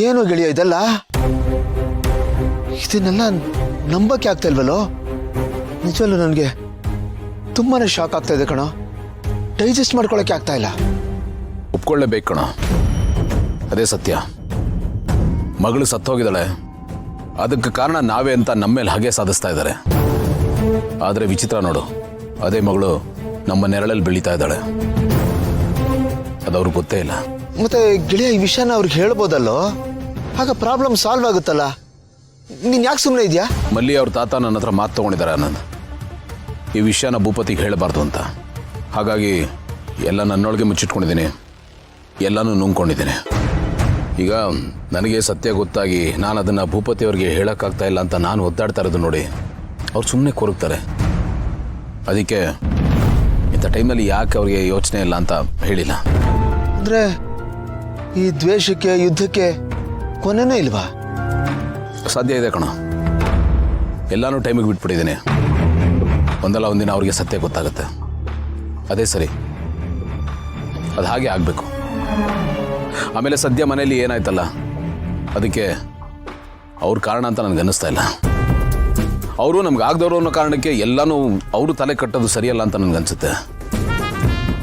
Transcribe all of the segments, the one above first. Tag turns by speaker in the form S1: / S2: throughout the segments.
S1: ಏನು ಗೆಳೆಯ ಇದೆಲ್ಲ? ಇದನ್ನೆಲ್ಲ ನಂಬಕ್ಕೆ ಆಗ್ತಾ ಇಲ್ವಲ್ಲೋ? ನಿಜವಲ್ಲೂ ನನಗೆ ತುಂಬಾನೇ ಶಾಕ್ ಆಗ್ತಾ ಇದೆ ಕಣೋ. ಡೈಜೆಸ್ಟ್ ಮಾಡ್ಕೊಳಕ್ಕೆ ಆಗ್ತಾ ಇಲ್ಲ.
S2: ಒಪ್ಕೊಳ್ಳೇಬೇಕು ಕಣೋ, ಅದೇ ಸತ್ಯ. ಮಗಳು ಸತ್ತೋಗಿದ್ದಾಳೆ, ಅದಕ್ಕೆ ಕಾರಣ ನಾವೇ ಅಂತ ನಮ್ಮ ಮೇಲೆ ಹಾಗೆ ಸಾಧಿಸ್ತಾ ಇದ್ದಾರೆ. ಆದರೆ ವಿಚಿತ್ರ ನೋಡು, ಅದೇ ಮಗಳು ನಮ್ಮ ನೆರಳಲ್ಲಿ ಬೆಳೀತಾ ಇದ್ದಾಳೆ. ಅದವ್ರಿಗೆ ಗೊತ್ತೇ ಇಲ್ಲ.
S1: ಮತ್ತೆ ಗೆಳೆಯ ಈ ವಿಷಯನ ಅವ್ರಿಗೆ ಹೇಳ್ಬೋದಲ್ಲೋ? ಆಗ ಪ್ರಾಬ್ಲಮ್ ಸಾಲ್ವ್ ಆಗುತ್ತಲ್ಲ. ನೀನ್ ಯಾಕೆ ಸುಮ್ಮನೆ ಇದೆಯಾ?
S2: ಮಲ್ಲಿ ಅವ್ರ ತಾತ ನನ್ನ ಹತ್ರ ಮಾತು ತಗೊಂಡಿದ್ದಾರೆ ಆನಂದ್, ಈ ವಿಷಯನ ಭೂಪತಿಗೆ ಹೇಳಬಾರ್ದು ಅಂತ. ಹಾಗಾಗಿ ಎಲ್ಲ ನನ್ನೊಳಗೆ ಮುಚ್ಚಿಟ್ಕೊಂಡಿದ್ದೀನಿ, ಎಲ್ಲನೂ ನುಂಗ್ಕೊಂಡಿದ್ದೀನಿ. ಈಗ ನನಗೆ ಸತ್ಯ ಗೊತ್ತಾಗಿ ನಾನು ಅದನ್ನು ಭೂಪತಿಯವ್ರಿಗೆ ಹೇಳೋಕ್ಕಾಗ್ತಾ ಇಲ್ಲ ಅಂತ ನಾನು ಒದ್ದಾಡ್ತಾ ಇರೋದು ನೋಡಿ ಅವ್ರು ಸುಮ್ಮನೆ ಕೊರಗ್ತಾರೆ. ಅದಕ್ಕೆ ಇಂಥ ಟೈಮಲ್ಲಿ ಯಾಕೆ ಅವ್ರಿಗೆ ಯೋಚನೆ ಇಲ್ಲ ಅಂತ ಹೇಳಿಲ್ಲ.
S1: ಅಂದ್ರೆ ಈ ದ್ವೇಷಕ್ಕೆ ಯುದ್ಧಕ್ಕೆ ಕೊನೆನೇ ಇಲ್ವಾ?
S2: ಸಾಧ್ಯ ಇದೆ ಕಣ. ಎಲ್ಲಾನು ಟೈಮಿಗೆ ಬಿಟ್ಬಿಟ್ಟಿದ್ದೀನಿ. ಒಂದಲ್ಲ ಒಂದಿನ ಅವ್ರಿಗೆ ಸತ್ಯ ಗೊತ್ತಾಗುತ್ತೆ. ಅದೇ ಸರಿ, ಅದು ಹಾಗೆ ಆಗಬೇಕು. ಆಮೇಲೆ ಸದ್ಯ ಮನೆಯಲ್ಲಿ ಏನಾಯ್ತಲ್ಲ, ಅದಕ್ಕೆ ಅವ್ರ ಕಾರಣ ಅಂತ ನನಗೆ ಅನ್ನಿಸ್ತಾ ಇಲ್ಲ. ಅವರು ನಮ್ಗೆ ಆಗದವರು ಅನ್ನೋ ಕಾರಣಕ್ಕೆ ಎಲ್ಲನೂ ಅವರು ತಲೆ ಕಟ್ಟೋದು ಸರಿಯಲ್ಲ ಅಂತ ನನಗನ್ಸುತ್ತೆ.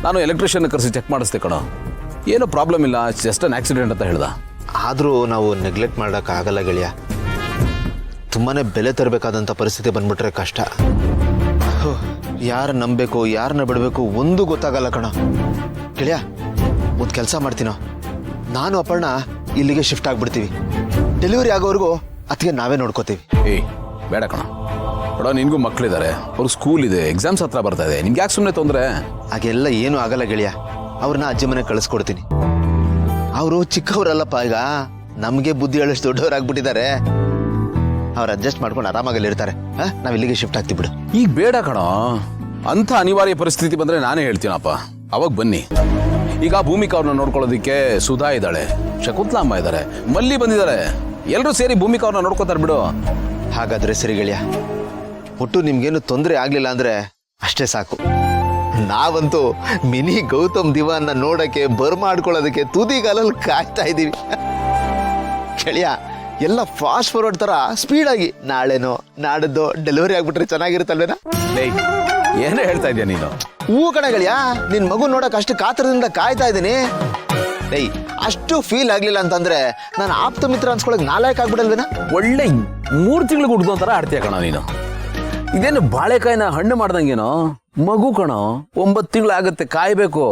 S2: ನಾನು ಎಲೆಕ್ಟ್ರಿಷಿಯನ್ ಕರೆಸಿ ಚೆಕ್ ಮಾಡಿಸ್ದೆ ಕಣ, ಏನೋ ಪ್ರಾಬ್ಲಮ್ ಇಲ್ಲ, ಜಸ್ಟ್ ಅನ್ ಆಕ್ಸಿಡೆಂಟ್ ಅಂತ ಹೇಳ್ದ.
S1: ಆದರೂ ನಾವು ನೆಗ್ಲೆಕ್ಟ್ ಮಾಡೋಕ್ಕಾಗಲ್ಲ ಗೆಳೆಯ. ತುಂಬಾನೇ ಬೆಲೆ ತರಬೇಕಾದಂಥ ಪರಿಸ್ಥಿತಿ ಬಂದ್ಬಿಟ್ರೆ ಕಷ್ಟ. ಯಾರು ನಂಬಬೇಕು ಯಾರನ್ನ ಬಿಡಬೇಕು ಒಂದು ಗೊತ್ತಾಗಲ್ಲ ಕಣ. ಗೆಳೆಯ, ಒಂದು ಕೆಲಸ ಮಾಡ್ತೀನೋ, ನಾನು ಅಪರ್ಣ ಇಲ್ಲಿಗೆ ಶಿಫ್ಟ್ ಆಗ್ಬಿಡ್ತೀವಿ. ಡೆಲಿವರಿ ಆಗೋವರೆಗೂ ಅದಕ್ಕೆ ನಾವೇ ನೋಡ್ಕೋತೀವಿ.
S2: ಏಯ್ ಬೇಡ ಕಣ, ನೋಡ ನಿನಗೂ ಮಕ್ಕಳಿದ್ದಾರೆ, ಅವ್ರಿಗೆ ಸ್ಕೂಲ್ ಇದೆ, ಎಕ್ಸಾಮ್ಸ್ ಹತ್ರ ಬರ್ತಾ ಇದೆ, ನಿಮ್ಗೆ ಯಾಕೆ ಸುಮ್ಮನೆ ತೊಂದರೆ?
S1: ಹಾಗೆಲ್ಲ ಏನೂ ಆಗಲ್ಲ ಗೆಳೆಯ. ಅವ್ರನ್ನ ಅಜ್ಜಿ ಮನೆಗೆ ಕಳಿಸ್ಕೊಡ್ತೀನಿ. ಅವರು ಚಿಕ್ಕವರಲ್ಲಪ್ಪ, ಈಗ ನಮಗೆ ಬುದ್ಧಿ ಹೇಳೋಷ್ಟು ದೊಡ್ಡವರಾಗ್ಬಿಟ್ಟಿದ್ದಾರೆ. ಅವ್ರು ಅಡ್ಜಸ್ಟ್ ಮಾಡ್ಕೊಂಡು ಆರಾಮಾಗಲ್ಲಿರ್ತಾರೆ. ನಾವು ಇಲ್ಲಿಗೆ ಶಿಫ್ಟ್ ಆಗ್ತೀವಿ ಬಿಡು.
S2: ಈಗ ಬೇಡ ಕಣ, ಅಂಥ ಅನಿವಾರ್ಯ ಪರಿಸ್ಥಿತಿ ಬಂದರೆ ನಾನೇ ಹೇಳ್ತೀನಪ್ಪ, ಅವಾಗ ಬನ್ನಿ. ಈಗ ಭೂಮಿಕಾ ಅವ್ರನ್ನ ನೋಡ್ಕೊಳ್ಳೋದಕ್ಕೆ ಸುಧಾ ಇದ್ದಾಳೆ, ಶಕುಂತಲಮ್ಮ ಇದ್ದಾರೆ, ಮಲ್ಲಿ ಬಂದಿದ್ದಾರೆ, ಎಲ್ಲರೂ ಸೇರಿ ಭೂಮಿಕಾ ಅವ್ರನ್ನ ನೋಡ್ಕೋತಾರೆ ಬಿಡು.
S1: ಹಾಗಾದ್ರೆ ಸರಿ ಗೆಳೆಯ, ಒಟ್ಟು ನಿಮ್ಗೇನು ತೊಂದರೆ ಆಗ್ಲಿಲ್ಲ ಅಂದ್ರೆ ಅಷ್ಟೇ ಸಾಕು. ನಾವಂತೂ ಮಿನಿ ಗೌತಮ್ ದಿವಾನ್ನ ನೋಡಕ್ಕೆ ಬರ್ಮಾಡ್ಕೊಳ್ಳೋದಕ್ಕೆ ತುದಿಗಾಲಲ್ಲಿ ಕಾಯ್ತಾ ಇದ್ದೀವಿ. ಗೆಳೆಯ, ಎಲ್ಲ ಫಾಸ್ಟ್ ಫಾರ್ವರ್ಡ್ ತರ ಸ್ಪೀಡಾಗಿ ನಾಳೆನೋ ನಾಡದ್ದೋ ಡೆಲಿವರಿ ಆಗ್ಬಿಟ್ರೆ ಚೆನ್ನಾಗಿರುತ್ತಲ್ವೇನಾ?
S2: ಏನೇ ಹೇಳ್ತಾ ಇದೀಯ ನೀನು?
S1: ಹೂ ಕಣ ಗೆಳೆಯ, ನಿನ್ ಮಗು ನೋಡಕ್ ಅಷ್ಟು ಕಾತರದಿಂದ ಕಾಯ್ತಾ ಇದ್ದೀನಿ. ಅಷ್ಟು ಫೀಲ್ ಆಗ್ಲಿಲ್ಲ ಅಂತಂದ್ರೆ ನಾನು ಆಪ್ತ ಮಿತ್ರ ಅನ್ಸ್ಕೊಳಕ್ ನಾಲಾಯಕ್ ಆಗ್ಬಿಡಲ್ವೇನಾ?
S2: ಒಳ್ಳೆ 3 ತಿಂಗಳಿಗೆ ಹುಡ್ದು ಅಂತಾರ ಆಡ್ತೀಯ ಕಣ ನೀನು. ಇದೇನು ಬಾಳೆಕಾಯಿನ ಹಣ್ಣು ಮಾಡ್ದಂಗೇನೋ, ಮಗು ಕಣೋ, 9 ತಿಂಗಳಾಗತ್ತೆ, ಕಾಯ್ಬೇಕು.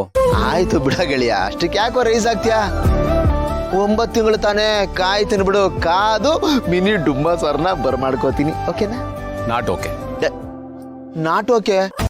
S1: ಆಯ್ತು ಬಿಡ ಗೆಳೆಯ, ಅಷ್ಟಕ್ಕೆ ಯಾಕೋ ರೈಸ್ ಆಗ್ತೀಯಾ? 9 ತಿಂಗಳು ತಾನೇ, ಕಾಯ್ತೀನಿ ಬಿಡು. ಕಾದು ಮಿನಿ ಡುಮ್ಮ ಸರ್ನ ಬರ್ಮಾಡ್ಕೋತೀನಿ. ಓಕೆನಾ?
S2: Not okay.
S1: Not okay.